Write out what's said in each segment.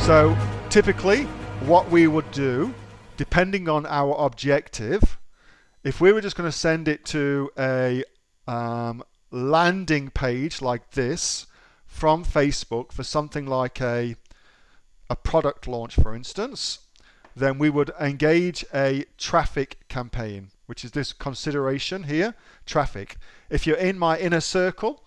So typically what we would do, depending on our objective, if we were just going to send it to a landing page like this from Facebook for something like a product launch, for instance, then we would engage a traffic campaign, which is this consideration here, traffic. If you're in my inner circle,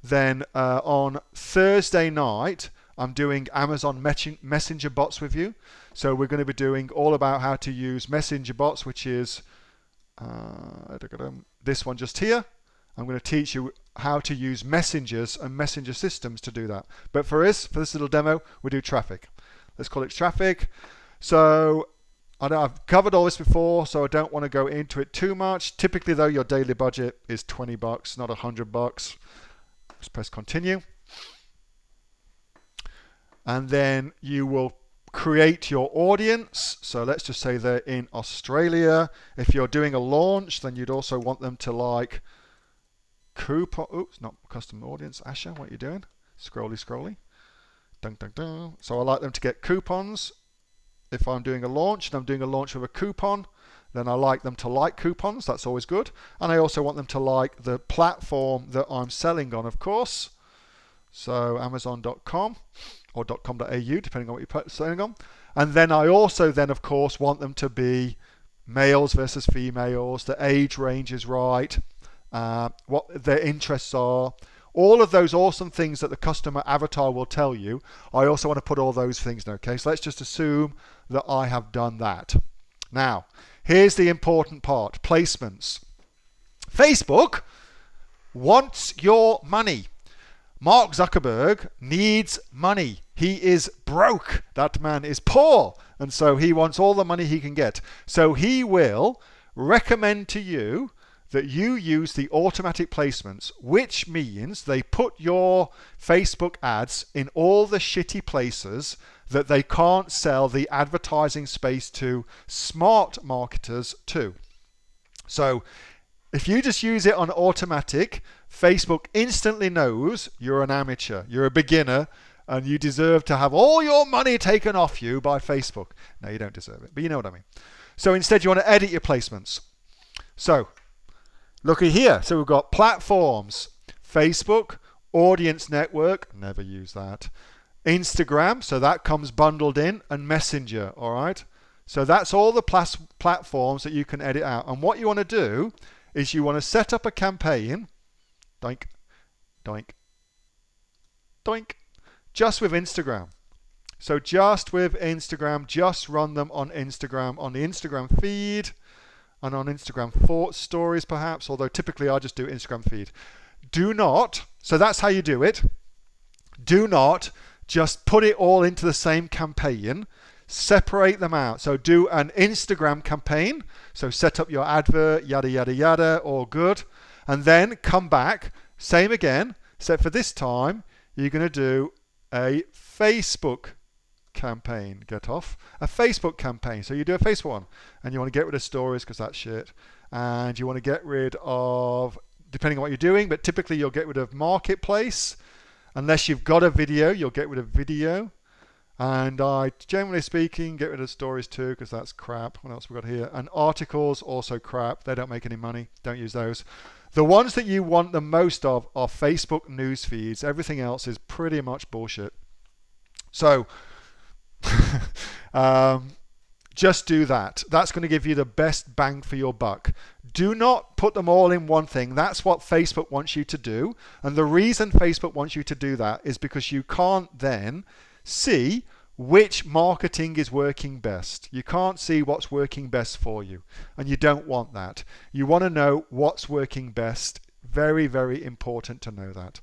then on Thursday night, I'm doing Amazon Messenger bots with you. So we're going to be doing all about how to use Messenger bots, which is this one just here. I'm going to teach you how to use messengers and messenger systems to do that. But for this little demo, we do traffic. Let's call it traffic. So I've covered all this before, so I don't want to go into it too much. Typically though, your daily budget is $20, not $100. Let's press continue. And then you will create your audience. So let's just say they're in Australia. If you're doing a launch, then you'd also want them to like coupon. Oops, not custom audience. Asher, what are you doing? Scrolly. Dun, dun, dun. So I like them to get coupons. If I'm doing a launch and I'm doing a launch with a coupon, then I like them to like coupons. That's always good. And I also want them to like the platform that I'm selling on, of course. So Amazon.com or .com.au, depending on what you're selling on. And then I also then, of course, want them to be males versus females. The age range is right. What their interests are. All of those awesome things that the customer avatar will tell you, I also want to put all those things in. Okay, so let's just assume that I have done that. Now, here's the important part, placements. Facebook wants your money. Mark Zuckerberg needs money. He is broke. That man is poor. And so he wants all the money he can get. So he will recommend to you that you use the automatic placements, which means they put your Facebook ads in all the shitty places that they can't sell the advertising space to smart marketers to. So if you just use it on automatic, Facebook instantly knows you're an amateur, you're a beginner, and you deserve to have all your money taken off you by Facebook. No, you don't deserve it, but you know what I mean. So instead you want to edit your placements. So looky here. So we've got platforms, Facebook, audience network, never use that. Instagram, so that comes bundled in, and Messenger, all right? So that's all the platforms that you can edit out. And what you want to do is you want to set up a campaign, doink, doink, doink, just with Instagram. So just with Instagram, just run them on Instagram, on the Instagram feed, and on Instagram stories perhaps, although typically I just do Instagram feed. Do not, so that's how you do it. Do not just put it all into the same campaign. Separate them out. So do an Instagram campaign. So set up your advert, yada, yada, yada, all good. And then come back, same again, except for this time, you're going to do a Facebook campaign. Get off. A Facebook campaign. So you do a Facebook one. And you want to get rid of stories because that's shit. And you want to get rid of, depending on what you're doing, but typically you'll get rid of Marketplace. Unless you've got a video, you'll get rid of video. And I, generally speaking, get rid of stories too because that's crap. What else we got here? And articles, also crap. They don't make any money. Don't use those. The ones that you want the most of are Facebook news feeds. Everything else is pretty much bullshit. So just do that. That's going to give you the best bang for your buck. Do not put them all in one thing. That's what Facebook wants you to do. And the reason Facebook wants you to do that is because you can't then see which marketing is working best. You can't see what's working best for you. And you don't want that. You want to know what's working best. Very, very important to know that.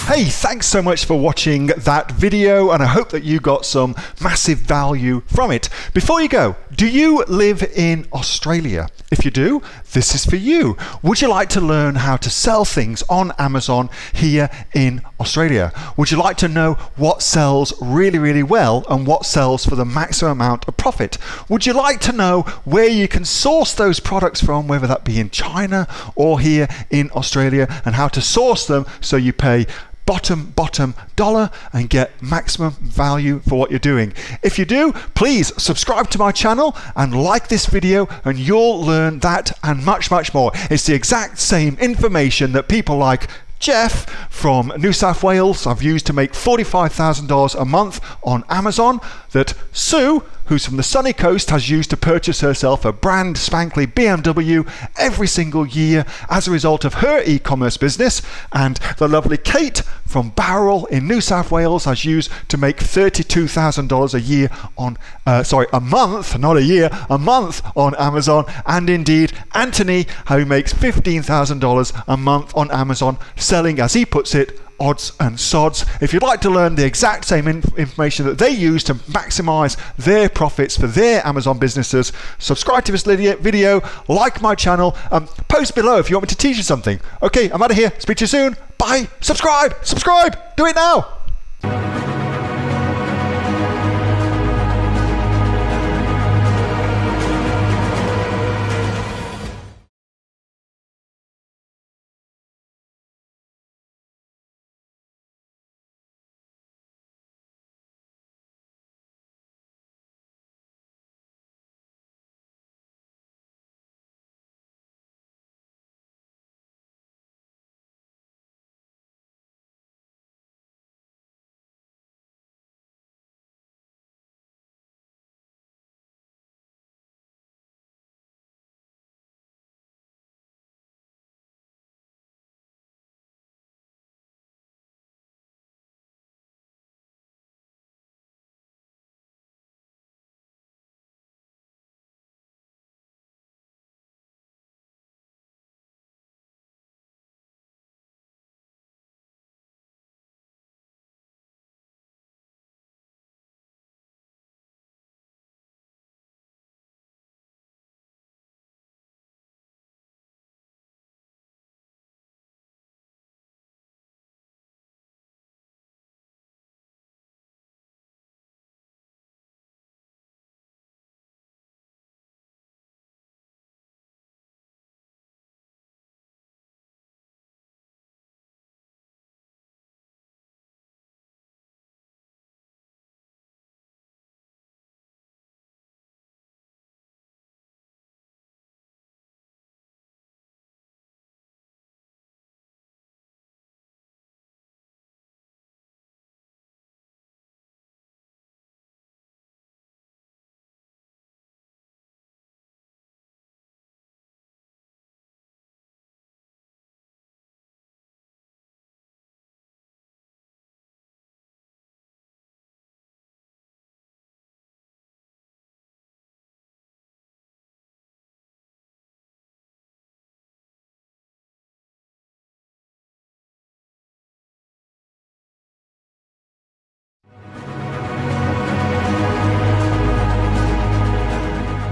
Hey, thanks so much for watching that video, and I hope that you got some massive value from it. Before you go, do you live in Australia? If you do, this is for you. Would you like to learn how to sell things on Amazon here in Australia? Would you like to know what sells really, really well and what sells for the maximum amount of profit? Would you like to know where you can source those products from, whether that be in China or here in Australia, and how to source them so you pay bottom dollar and get maximum value for what you're doing. If you do, please subscribe to my channel and like this video, and you'll learn that and much more. It's the exact same information that people like Jeff from New South Wales I've used to make $45,000 a month on Amazon, that Sue, who's from the sunny coast, has used to purchase herself a brand spankly BMW every single year as a result of her e-commerce business, and the lovely Kate from Bowral in New South Wales has used to make $32,000 a year on a month, not a year, a month on Amazon, and indeed Anthony, who makes $15,000 a month on Amazon, selling, as he puts it, odds and sods. If you'd like to learn the exact same information that they use to maximize their profits for their Amazon businesses, subscribe to this video, like my channel, post below if you want me to teach you something. Okay, I'm out of here. Speak to you soon. Bye. Subscribe. Do it now.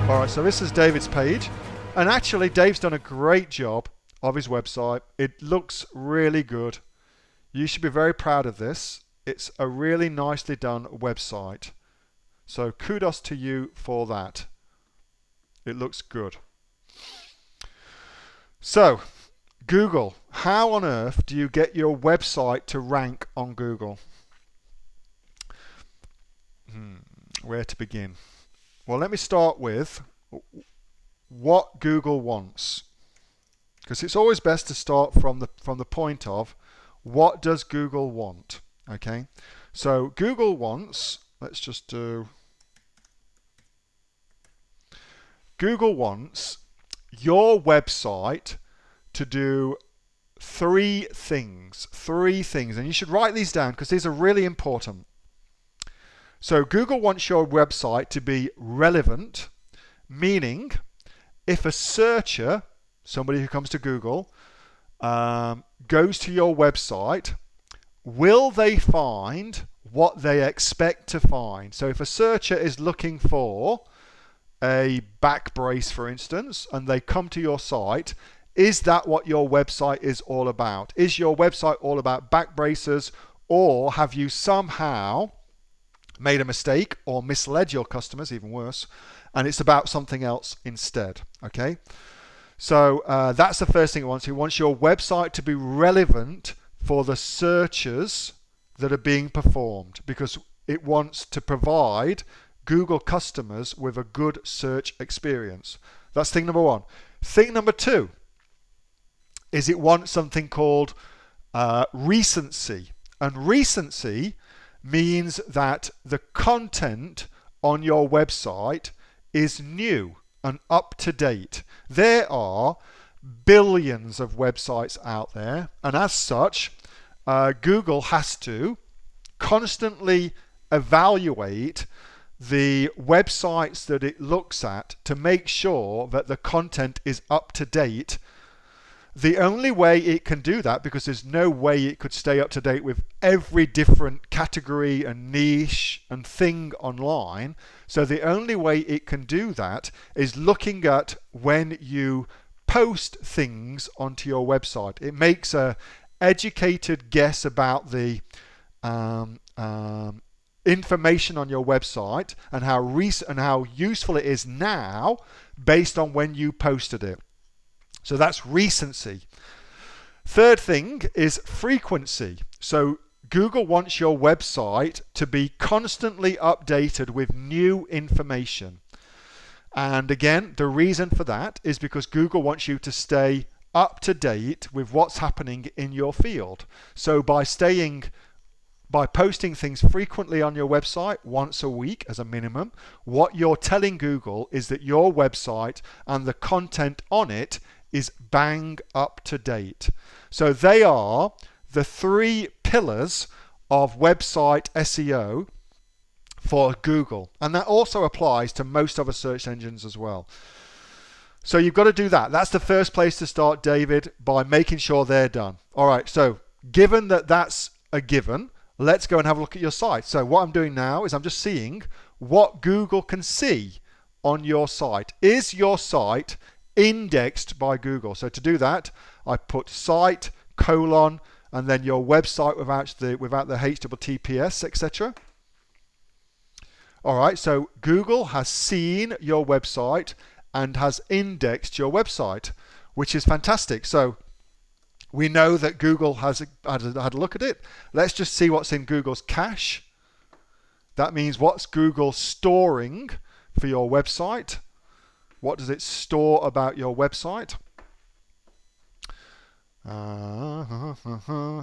Alright, so this is David's page, and actually Dave's done a great job of his website. It looks really good. You should be very proud of this. It's a really nicely done website. So kudos to you for that. It looks good. So, Google. How on earth do you get your website to rank on Google? Where to begin? Well, let me start with what Google wants, because it's always best to start from the point of what does Google want. Okay, so Google wants, let's just do, Google wants your website to do three things, and you should write these down because these are really important. So Google wants your website to be relevant, meaning if a searcher, somebody who comes to Google, goes to your website, will they find what they expect to find? So if a searcher is looking for a back brace, for instance, and they come to your site, is that what your website is all about? Is your website all about back braces, or have you somehow made a mistake or misled your customers, even worse, and it's about something else instead? Okay, so that's the first thing it wants. It wants your website to be relevant for the searches that are being performed, because it wants to provide Google customers with a good search experience. That's thing number one. Thing number two is it wants something called recency. And recency means that the content on your website is new and up to date. There are billions of websites out there, and as such, Google has to constantly evaluate the websites that it looks at to make sure that the content is up to date. The only way it can do that, because there's no way it could stay up to date with every different category and niche and thing online, so the only way it can do that is looking at when you post things onto your website. It makes a educated guess about the information on your website and how useful it is now based on when you posted it. So that's recency. Third thing is frequency. So Google wants your website to be constantly updated with new information. And again, the reason for that is because Google wants you to stay up to date with what's happening in your field. So by posting things frequently on your website, once a week as a minimum, what you're telling Google is that your website and the content on it is bang up to date. So they are the three pillars of website SEO for Google. And that also applies to most other search engines as well. So you've got to do that. That's the first place to start, David, by making sure they're done. All right, so given that that's a given, let's go and have a look at your site. So what I'm doing now is I'm just seeing what Google can see on your site. Is your site indexed by Google? So to do that, I put site, colon, and then your website without the HTTPS, etc. All right, so Google has seen your website and has indexed your website, which is fantastic. So we know that Google has had a look at it. Let's just see what's in Google's cache. That means what's Google storing for your website. What does it store about your website?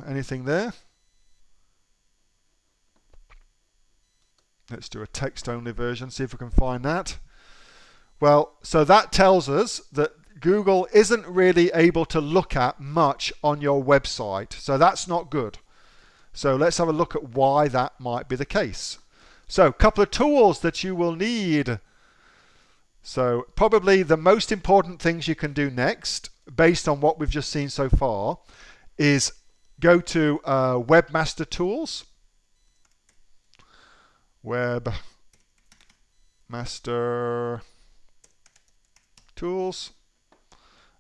Anything there? Let's do a text-only version, see if we can find that. Well, so that tells us that Google isn't really able to look at much on your website. So that's not good. So let's have a look at why that might be the case. So a couple of tools that you will need. So probably the most important things you can do next, based on what we've just seen so far, is go to Webmaster Tools. Webmaster Tools.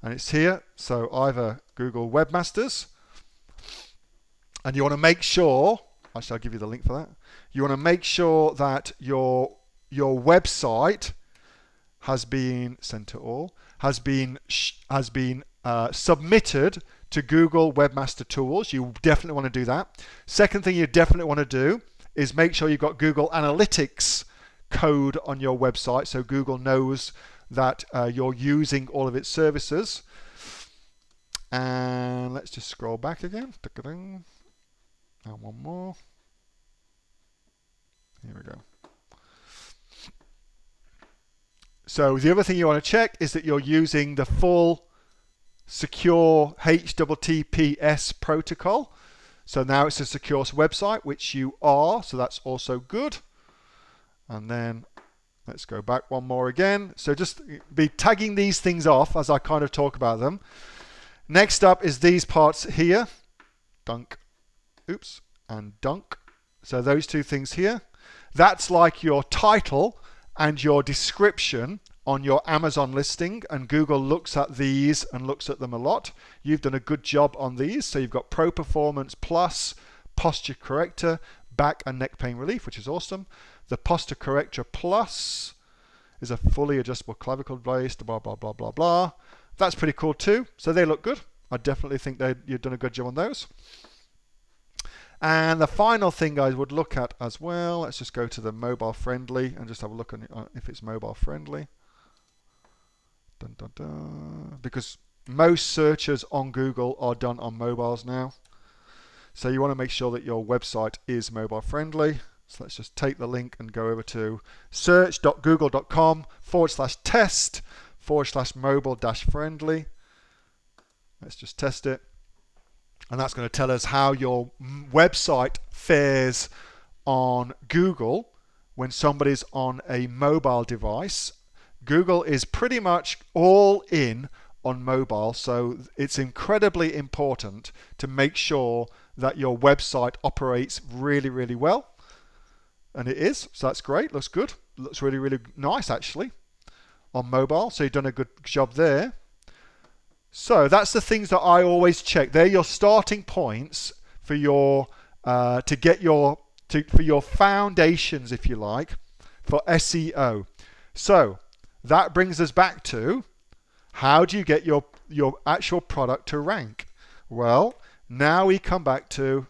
And it's here. So either Google Webmasters. And you want to make sure, actually I'll give you the link for that. You want to make sure that your website has been sent to all, has been submitted to Google Webmaster Tools. You definitely want to do that. Second thing you definitely want to do is make sure you've got Google Analytics code on your website so Google knows that you're using all of its services. And let's just scroll back again. And one more. Here we go. So the other thing you want to check is that you're using the full secure HTTPS protocol. So now it's a secure website, which you are, so that's also good. And then let's go back one more again. So just be tagging these things off as I kind of talk about them. Next up is these parts here. Dunk. Oops. And dunk. So those two things here. That's like your title and your description on your Amazon listing, and Google looks at these and looks at them a lot. You've done a good job on these. So you've got Pro Performance Plus, Posture Corrector, Back and Neck Pain Relief, which is awesome. The Posture Corrector Plus is a fully adjustable clavicle brace, blah, blah, blah, blah, blah. That's pretty cool too. So they look good. I definitely think you've done a good job on those. And the final thing I would look at as well, let's just go to the mobile friendly and just have a look on if it's mobile friendly. Dun, dun, dun. Because most searches on Google are done on mobiles now. So you want to make sure that your website is mobile friendly. So let's just take the link and go over to search.google.com/test/mobile-friendly. Let's just test it. And that's going to tell us how your website fares on Google when somebody's on a mobile device. Google is pretty much all in on mobile, so it's incredibly important to make sure that your website operates really, really well. And it is, so that's great, looks good. Looks really, really nice actually on mobile, so you've done a good job there. So that's the things that I always check. They're your starting points for your for your foundations, if you like, for SEO. So that brings us back to, how do you get your actual product to rank? Well, now we come back to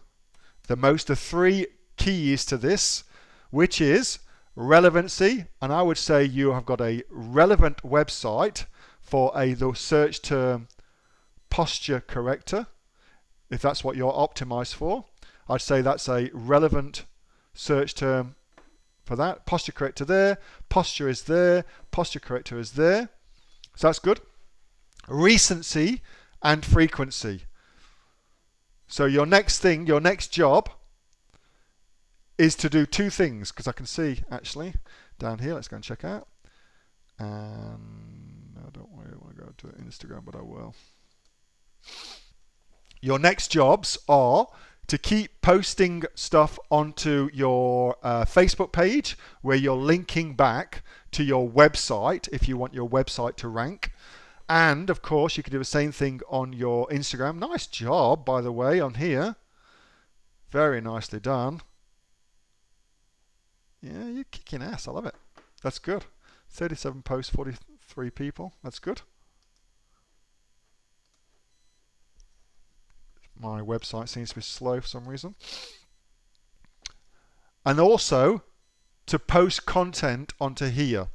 the three keys to this, which is relevancy. And I would say you have got a relevant website for the search term posture corrector, if that's what you're optimized for. I'd say that's a relevant search term for that. Posture corrector there, posture is there, posture corrector is there. So that's good. Recency and frequency. So your next job is to do two things, because I can see actually down here, let's go and check out. And I don't really want to go to Instagram, but I will. Your next jobs are to keep posting stuff onto your Facebook page, where you're linking back to your website if you want your website to rank. And of course, you can do the same thing on your Instagram. Nice job, by the way, on here. Very nicely done. Yeah, you're kicking ass. I love it. That's good. 37 posts, 43 people. That's good. My website seems to be slow for some reason. And also to post content onto here.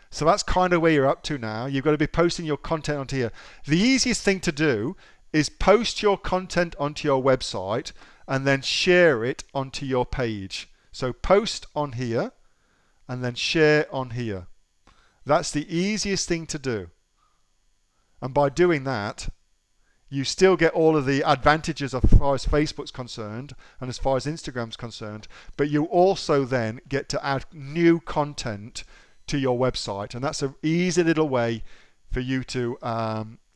So that's kind of where you're up to now. You've got to be posting your content onto here. The easiest thing to do is post your content onto your website and then share it onto your page. So post on here and then share on here. That's the easiest thing to do. And by doing that, you still get all of the advantages as far as Facebook's concerned and as far as Instagram's concerned, but you also then get to add new content to your website. And that's an easy little way for you to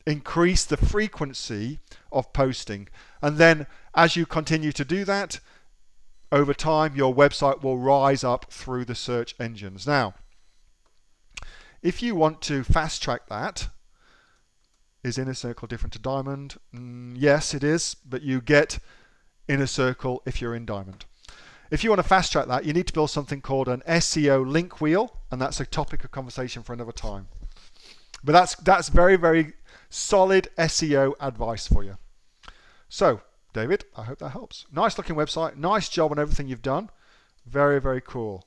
increase the frequency of posting. And then as you continue to do that, over time, your website will rise up through the search engines. Now, if you want to fast track that, is inner circle different to diamond? Yes, it is, but you get inner circle if you're in diamond. If you want to fast track that, you need to build something called an SEO link wheel, and that's a topic of conversation for another time. But that's very, very solid SEO advice for you. So, David, I hope that helps. Nice looking website, nice job on everything you've done. Very, very cool.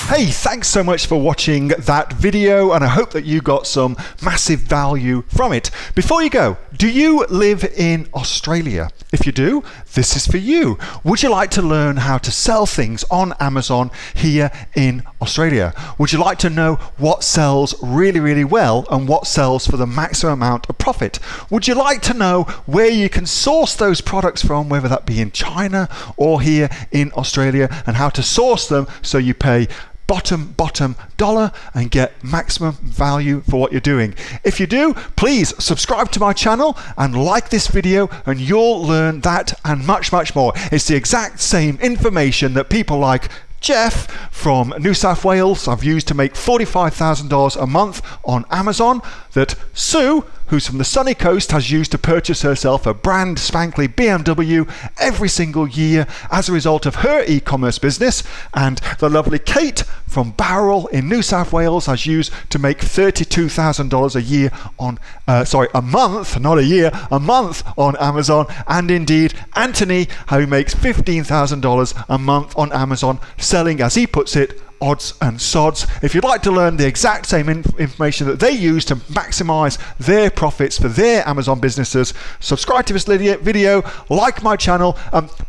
Hey, thanks so much for watching that video, and I hope that you got some massive value from it. Before you go, do you live in Australia? If you do, this is for you. Would you like to learn how to sell things on Amazon here in Australia? Would you like to know what sells really, really well and what sells for the maximum amount of profit? Would you like to know where you can source those products from, whether that be in China or here in Australia, and how to source them so you pay bottom dollar and get maximum value for what you're doing? If you do, please subscribe to my channel and like this video, and you'll learn that and much more. It's the exact same information that people like Jeff from New South Wales have used to make $45,000 a month on Amazon, that Sue who's from the sunny coast, has used to purchase herself a brand spankly BMW every single year as a result of her e-commerce business, and the lovely Kate from Bowral in New South Wales has used to make $32,000 a year on, a month, not a year, a month on Amazon, and indeed Anthony, who makes $15,000 a month on Amazon, selling, as he puts it, odds and sods. If you'd like to learn the exact same information that they use to maximize their profits for their Amazon businesses, subscribe to this video, like my channel,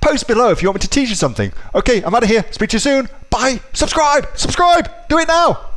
post below if you want me to teach you something. Okay, I'm out of here. Speak to you soon. Bye. Subscribe. Do it now.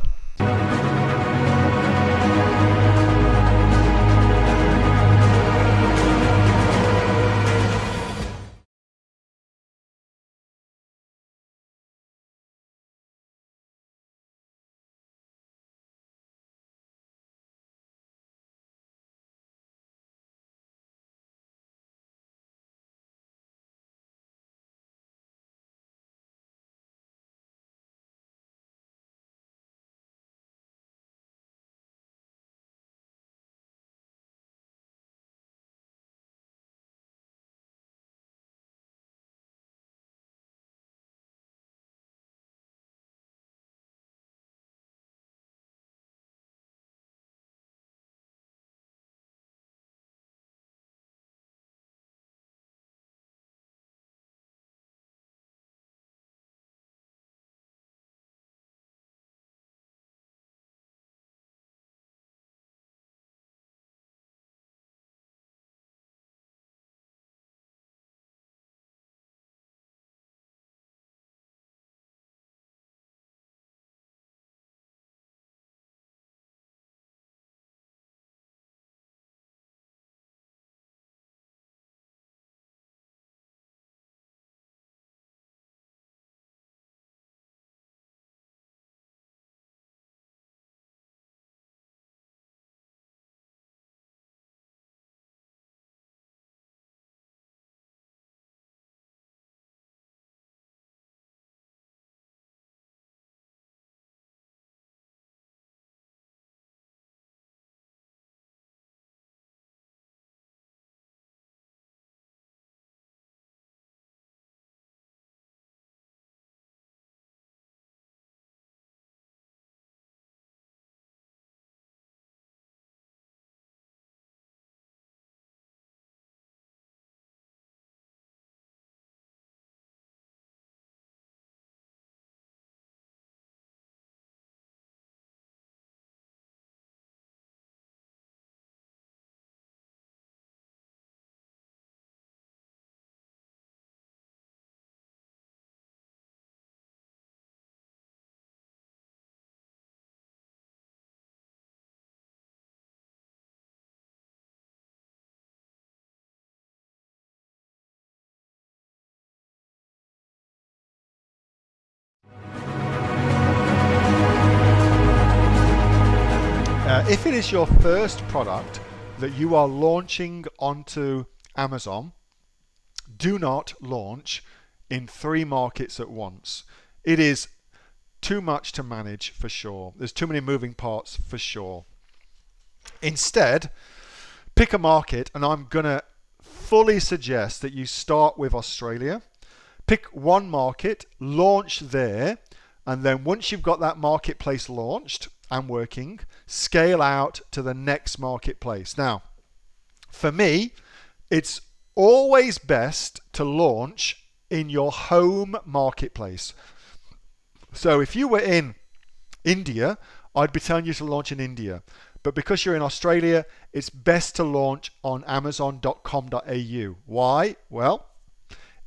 If it is your first product that you are launching onto Amazon, do not launch in 3 markets at once. It is too much to manage for sure. There's too many moving parts for sure. Instead, pick a market, and I'm going to fully suggest that you start with Australia. Pick one market, launch there, and then once you've got that marketplace launched and working, scale out to the next marketplace. Now, for me, it's always best to launch in your home marketplace. So if you were in India, I'd be telling you to launch in India. But because you're in Australia, it's best to launch on amazon.com.au. Why? Well,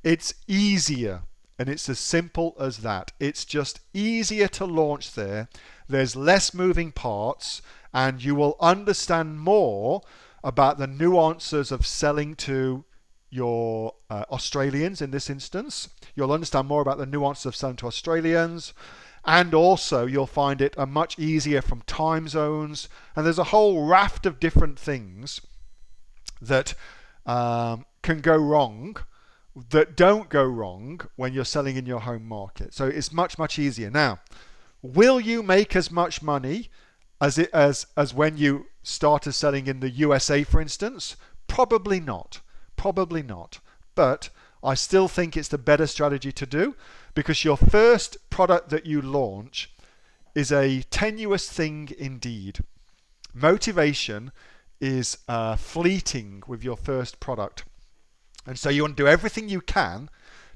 it's easier, and it's as simple as that. It's just easier to launch there. There's less moving parts, and you will understand more about the nuances of selling to your Australians in this instance. You'll understand more about the nuances of selling to Australians, and also you'll find it much easier from time zones, and there's a whole raft of different things that can go wrong, that don't go wrong when you're selling in your home market. So it's much, much easier. Now, will you make as much money as when you started selling in the USA, for instance? Probably not. Probably not. But I still think it's the better strategy to do, because your first product that you launch is a tenuous thing indeed. Motivation is fleeting with your first product. And so you want to do everything you can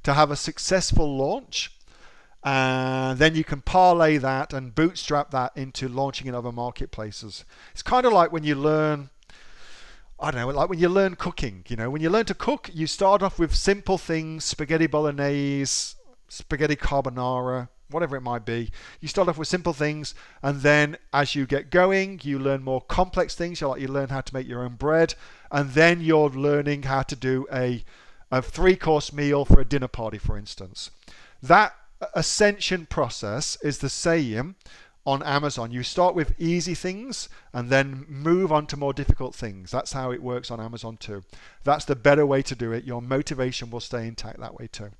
to have a successful launch, and then you can parlay that and bootstrap that into launching in other marketplaces. It's kind of like when you learn, I don't know, like when you learn cooking. You know, when you learn to cook, you start off with simple things: spaghetti bolognese, spaghetti carbonara, whatever it might be. You start off with simple things, and then as you get going, you learn more complex things. You learn how to make your own bread, and then you're learning how to do a 3-course meal for a dinner party, for instance. That ascension process is the same on Amazon. You start with easy things and then move on to more difficult things. That's how it works on Amazon too. That's the better way to do it. Your motivation will stay intact that way too.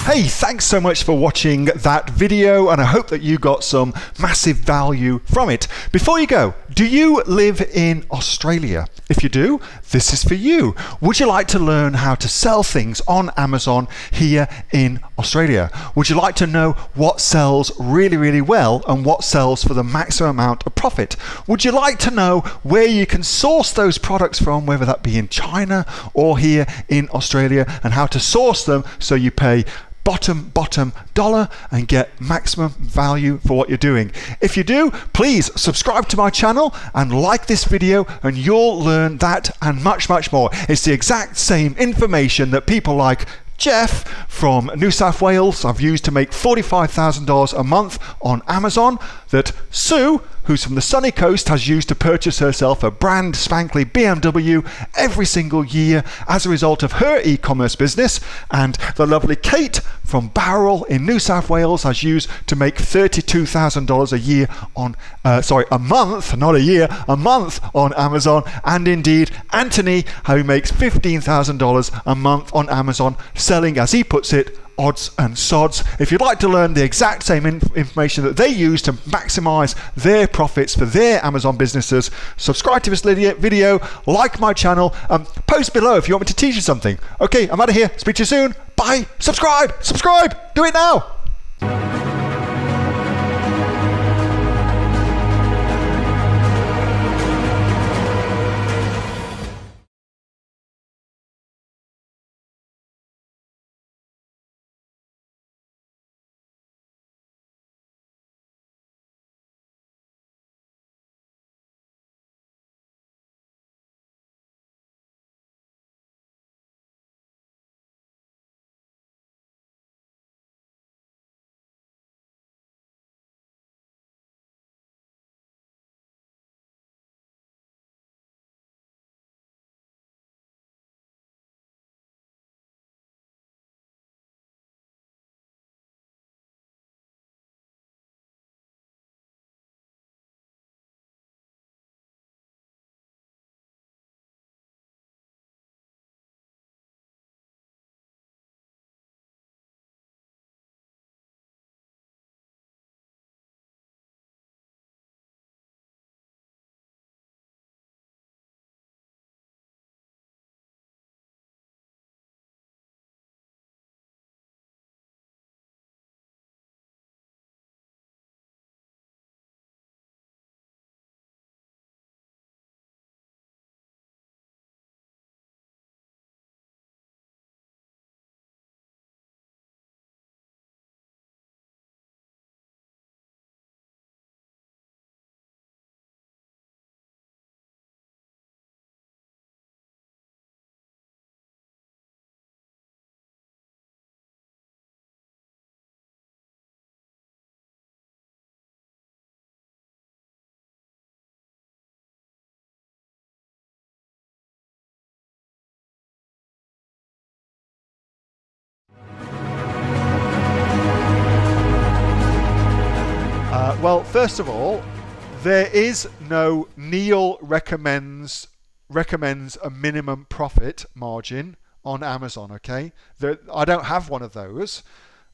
Hey, thanks so much for watching that video, and I hope that you got some massive value from it. Before you go, do you live in Australia? If you do, this is for you. Would you like to learn how to sell things on Amazon here in Australia? Would you like to know what sells really, really well and what sells for the maximum amount of profit? Would you like to know where you can source those products from, whether that be in China or here in Australia, and how to source them so you pay bottom dollar and get maximum value for what you're doing? If you do, please subscribe to my channel and like this video, and you'll learn that and much more. It's the exact same information that people like Jeff from New South Wales have used to make $45,000 a month on Amazon, that Sue, who's from the sunny coast, has used to purchase herself a brand spankly BMW every single year as a result of her e-commerce business, and the lovely Kate from Bowral in New South Wales has used to make $32,000 a year on, a month, not a year, a month on Amazon, and indeed Anthony, who makes $15,000 a month on Amazon, selling, as he puts it, odds and sods. If you'd like to learn the exact same information that they use to maximize their profits for their Amazon businesses, subscribe to this video, like my channel, post below if you want me to teach you something. Okay, I'm out of here. Speak to you soon. Bye. Subscribe. Do it now. Well, first of all, there is no Neil recommends a minimum profit margin on Amazon, okay? I don't have one of those.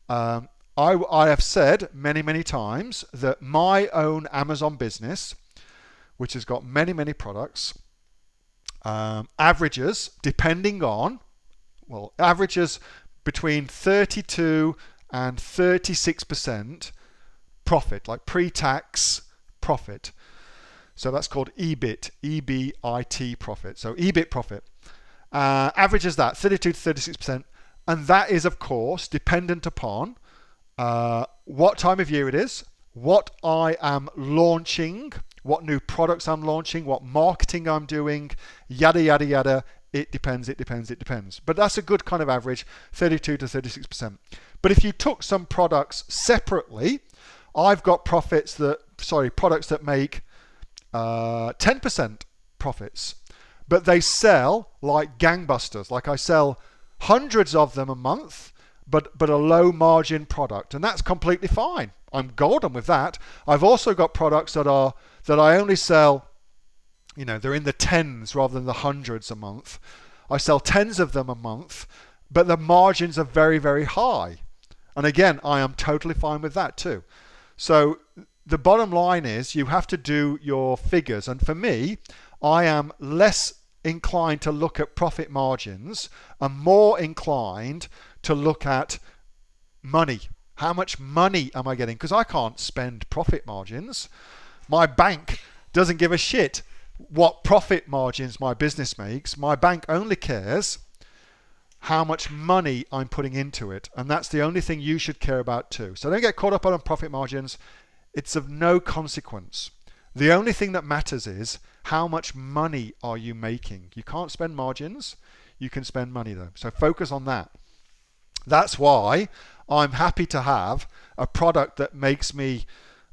I have said many times that my own Amazon business which has got many, many products, averages depending on, well, averages between 32 and 36% profit, like pre-tax profit. So that's called EBIT, E-B-I-T profit. So EBIT profit averages that 32 to 36%, and that is of course dependent upon what time of year it is, what I am launching, what new products I'm launching, what marketing I'm doing, yada yada yada. It depends, it depends, it depends. But that's a good kind of average, 32 to 36%. But if you took some products separately, I've got products that make 10% profits, but they sell like gangbusters. Like I sell hundreds of them a month, but a low margin product, and that's completely fine. I'm golden with that. I've also got products that I only sell, they're in the tens rather than the hundreds a month. I sell tens of them a month, but the margins are very, very high. And again, I am totally fine with that too. So the bottom line is you have to do your figures. And for me, I am less inclined to look at profit margins and more inclined to look at money. How much money am I getting? Because I can't spend profit margins. My bank doesn't give a shit what profit margins my business makes. My bank only cares how much money I'm putting into it, and that's the only thing you should care about too. So don't get caught up on profit margins. It's of no consequence. The only thing that matters is how much money are you making. You can't spend margins, you can spend money though. So focus on that. That's why I'm happy to have a product that makes me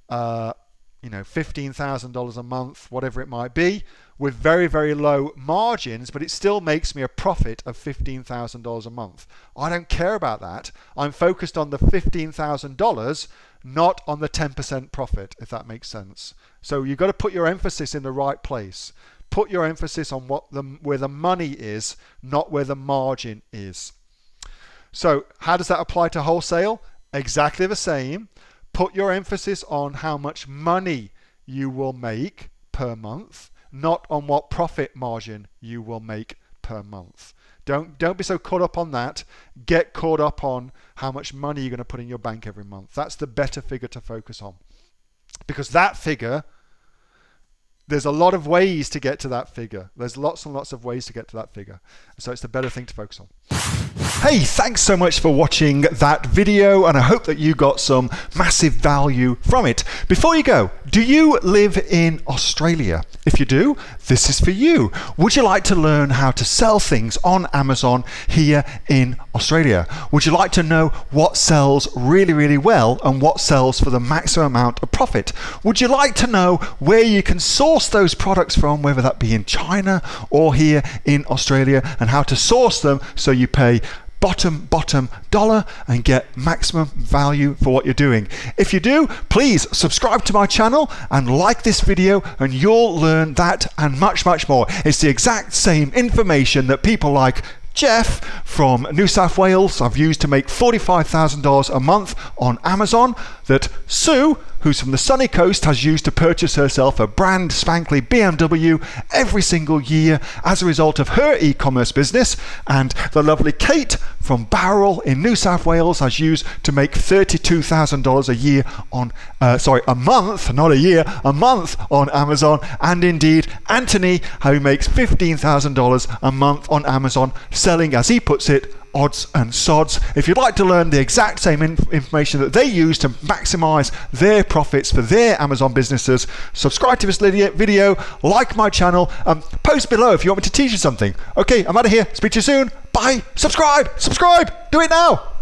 $15,000 a month, whatever it might be, with very, very low margins, but it still makes me a profit of $15,000 a month. I don't care about that. I'm focused on the $15,000, not on the 10% profit, if that makes sense. So you've got to put your emphasis in the right place. Put your emphasis on where the money is, not where the margin is. So how does that apply to wholesale? Exactly the same. Put your emphasis on how much money you will make per month, not on what profit margin you will make per month. Don't be so caught up on that. Get caught up on how much money you're going to put in your bank every month. That's the better figure to focus on. Because that figure, there's a lot of ways to get to that figure. There's lots and lots of ways to get to that figure. So it's the better thing to focus on. Hey, thanks so much for watching that video, and I hope that you got some massive value from it. Before you go, do you live in Australia? If you do, this is for you. Would you like to learn how to sell things on Amazon here in Australia? Would you like to know what sells really, really well and what sells for the maximum amount of profit? Would you like to know where you can source those products from, whether that be in China or here in Australia, and how to source them so you pay bottom dollar and get maximum value for what you're doing? If you do, please subscribe to my channel and like this video, and you'll learn that and much, much more. It's the exact same information that people like Jeff from New South Wales I've used to make $45,000 a month on Amazon, that Sue, who's from the sunny coast, has used to purchase herself a brand spankly BMW every single year as a result of her e-commerce business, and the lovely Kate from Bowral in New South Wales has used to make $32,000 a year on, a month, not a year, a month on Amazon, and indeed Anthony, who makes $15,000 a month on Amazon, selling, as he puts it, odds and sods. If you'd like to learn the exact same information that they use to maximize their profits for their Amazon businesses, subscribe to this video, like my channel, post below if you want me to teach you something. Okay, I'm out of here. Speak to you soon. Bye. Subscribe. Do it now.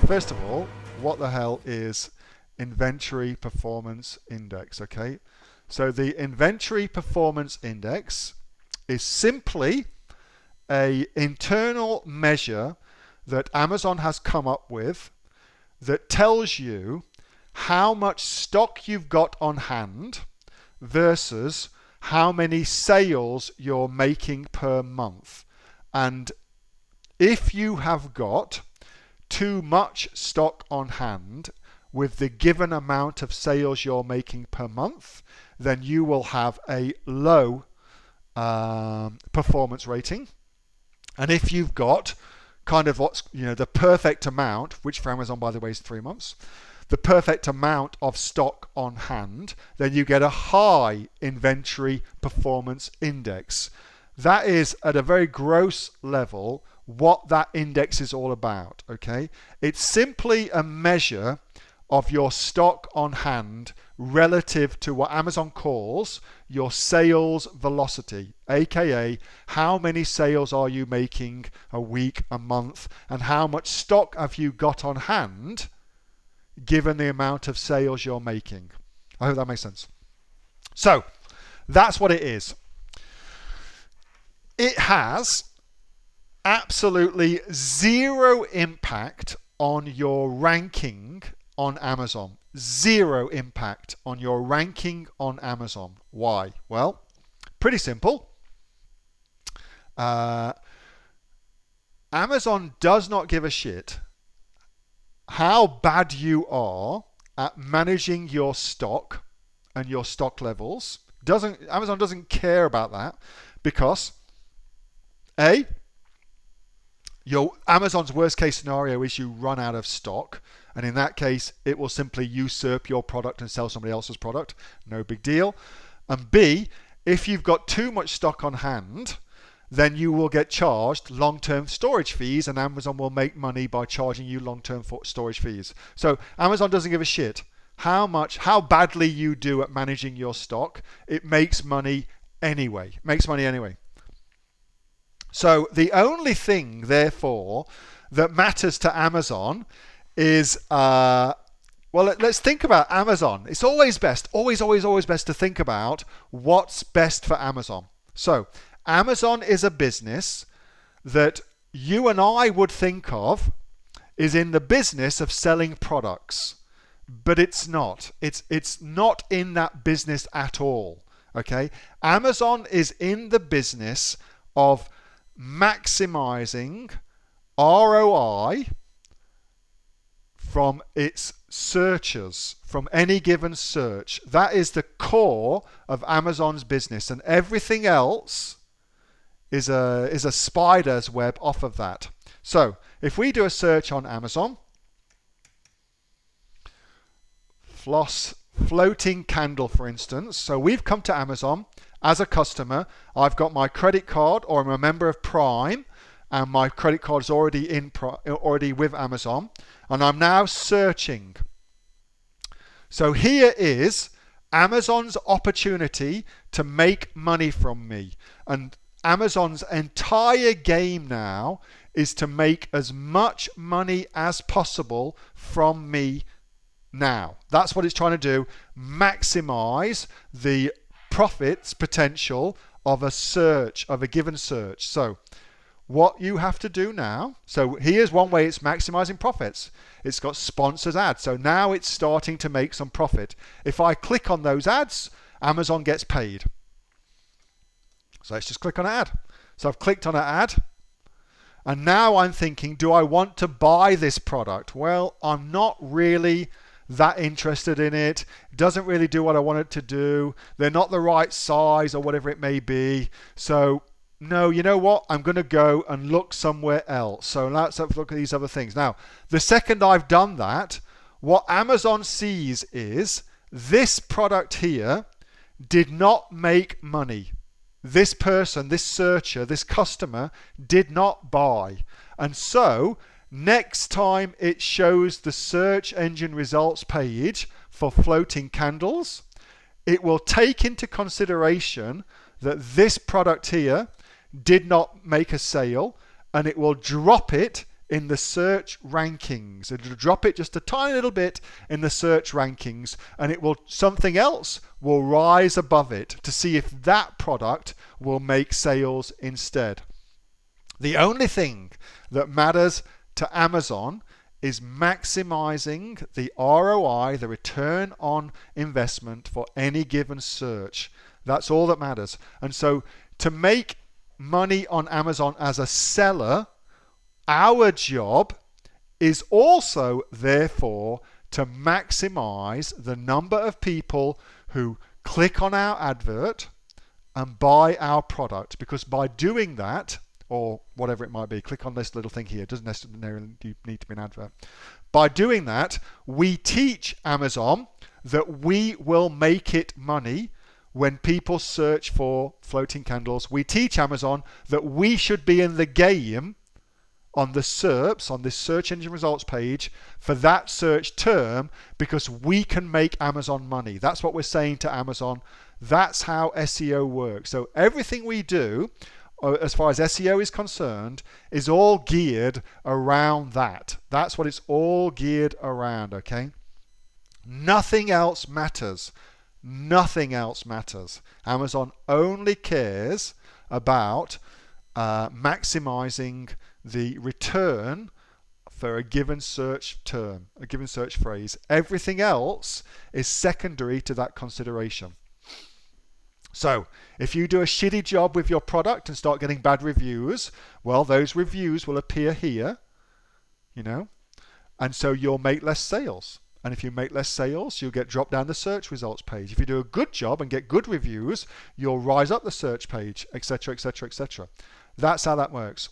first of all, what the hell is inventory performance index? Okay, so the inventory performance index is simply an internal measure that Amazon has come up with that tells you how much stock you've got on hand versus how many sales you're making per month. And if you have got too much stock on hand with the given amount of sales you're making per month, then you will have a low performance rating. And if you've got kind of what's, the perfect amount, which for Amazon, by the way, is 3 months, the perfect amount of stock on hand, then you get a high inventory performance index. That is, at a very gross level, what that index is all about, okay? It's simply a measure of your stock on hand relative to what Amazon calls your sales velocity, aka how many sales are you making a week, a month, and how much stock have you got on hand given the amount of sales you're making. I hope that makes sense. So that's what it is. It has absolutely zero impact on your ranking on Amazon. Zero impact on your ranking on Amazon. Why? Well, pretty simple. Amazon does not give a shit how bad you are at managing your stock and your stock levels. Amazon doesn't care about that because Amazon's worst case scenario is you run out of stock, and in that case it will simply usurp your product and sell somebody else's product. No big deal. And B, if you've got too much stock on hand, then you will get charged long-term storage fees, and Amazon will make money by charging you long-term storage fees. So Amazon doesn't give a shit how badly you do at managing your stock. It makes money anyway. So the only thing, therefore, that matters to Amazon is, let's think about Amazon. It's always best to think about what's best for Amazon. So Amazon is a business that you and I would think of is in the business of selling products, but it's not. It's not in that business at all. Okay? Amazon is in the business of maximizing ROI from its searchers, from any given search. That is the core of Amazon's business, and everything else is a spider's web off of that. So if we do a search on Amazon, floating candle, for instance. So we've come to Amazon as a customer. I've got my credit card, or I'm a member of Prime, and my credit card is already with Amazon, and I'm now searching. So here is Amazon's opportunity to make money from me, and Amazon's entire game now is to make as much money as possible from me now. That's what it's trying to do, maximize the profits potential of a given search. So what you have to do now, so here's one way it's maximizing profits. It's got sponsored ads. So now it's starting to make some profit. If I click on those ads, Amazon gets paid. So let's just click on an ad. So I've clicked on an ad, and now I'm thinking, do I want to buy this product? Well, I'm not really that interested in it. It doesn't really do what I want it to do. They're not the right size or whatever it may be. So no, you know what? I'm going to go and look somewhere else. So let's have a look at these other things. Now, the second I've done that, what Amazon sees is this product here did not make money. This person, this searcher, this customer did not buy. And so next time it shows the search engine results page for floating candles, it will take into consideration that this product here did not make a sale, and it will drop it in the search rankings. It'll drop it just a tiny little bit in the search rankings, and something else will rise above it to see if that product will make sales instead. The only thing that matters to Amazon is maximizing the ROI, the return on investment for any given search. That's all that matters. And so to make money on Amazon as a seller, our job is also therefore to maximize the number of people who click on our advert and buy our product, because by doing that, or whatever it might be, click on this little thing here, it doesn't necessarily need to be an advert. By doing that, we teach Amazon that we will make it money when people search for floating candles. We teach Amazon that we should be in the game on the SERPs, on this search engine results page, for that search term, because we can make Amazon money. That's what we're saying to Amazon. That's how SEO works. So everything we do, as far as SEO is concerned, is all geared around that. That's what it's all geared around, okay? Nothing else matters. Nothing else matters. Amazon only cares about maximizing the return for a given search term, a given search phrase. Everything else is secondary to that consideration. So if you do a shitty job with your product and start getting bad reviews, well, those reviews will appear here, and so you'll make less sales. And if you make less sales, you'll get dropped down the search results page. If you do a good job and get good reviews, you'll rise up the search page, etc., etc., etc. That's how that works.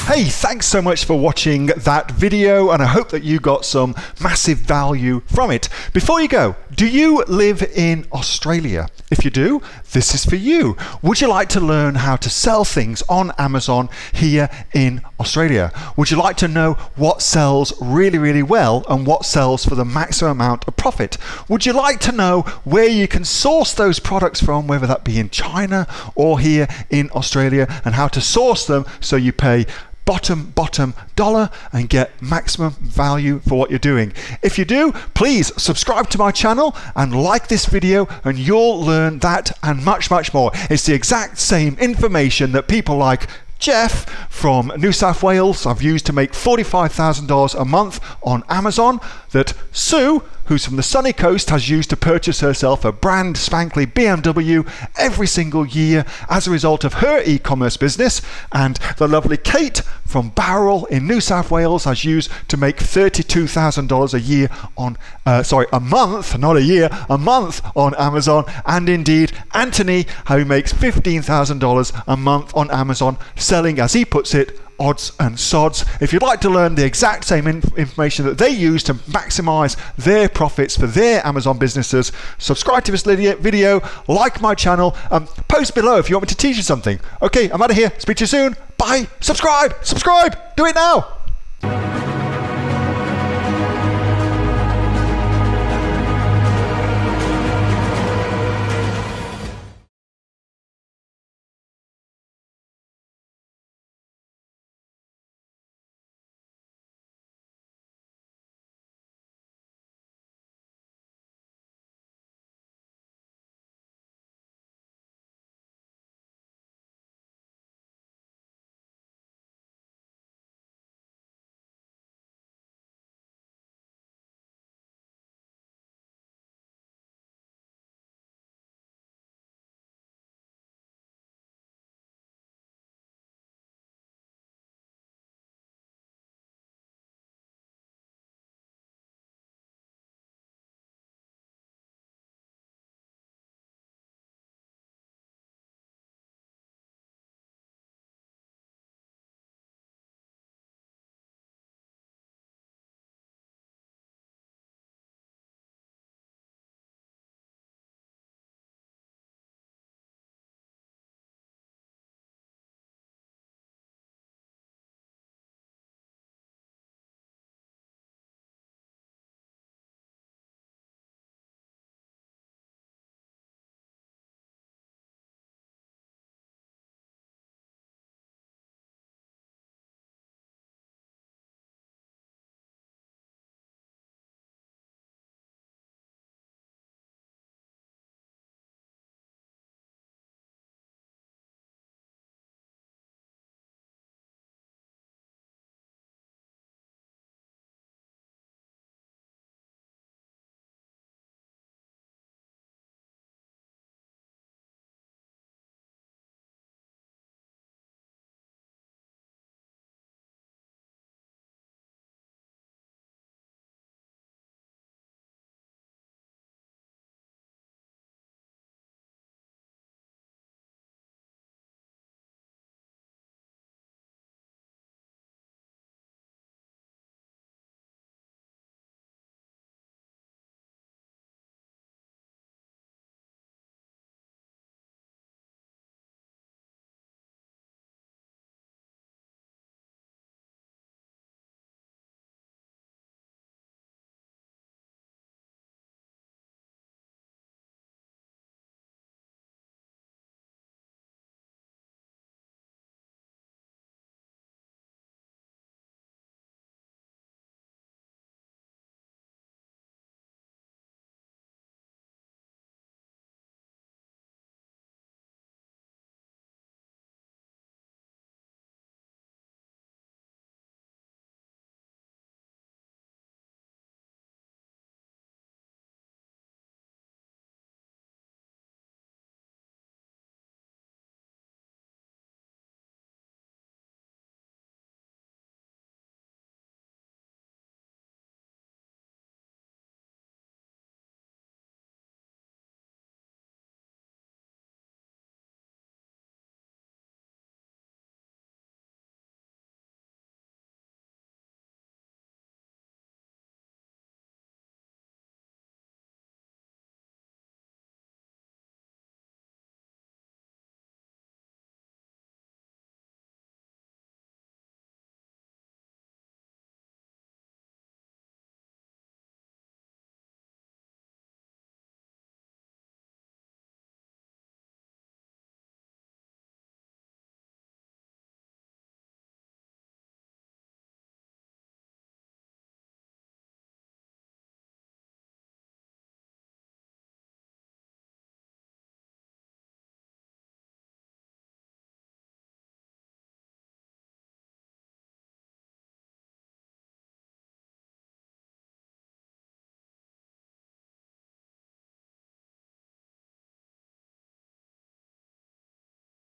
Hey, thanks so much for watching that video, and I hope that you got some massive value from it. Before you go, do you live in Australia? If you do, this is for you. Would you like to learn how to sell things on Amazon here in Australia? Would you like to know what sells really, really well and what sells for the maximum amount of profit? Would you like to know where you can source those products from, whether that be in China or here in Australia, and how to source them so you pay bottom dollar and get maximum value for what you're doing? If you do, please subscribe to my channel and like this video, and you'll learn that and much more. It's the exact same information that people like Jeff from New South Wales I've used to make $45,000 a month on Amazon, that Sue, who's from the sunny coast, has used to purchase herself a brand spankly BMW every single year as a result of her e-commerce business, and the lovely Kate from Bowral in New South Wales has used to make $32,000 a year on, a month, not a year, a month on Amazon, and indeed Anthony, who makes $15,000 a month on Amazon, selling, as he puts it, odds and sods. If you'd like to learn the exact same information that they use to maximize their profits for their Amazon businesses, subscribe to this video, like my channel, post below if you want me to teach you something. Okay, I'm out of here. Speak to you soon. Bye. Subscribe. Do it now.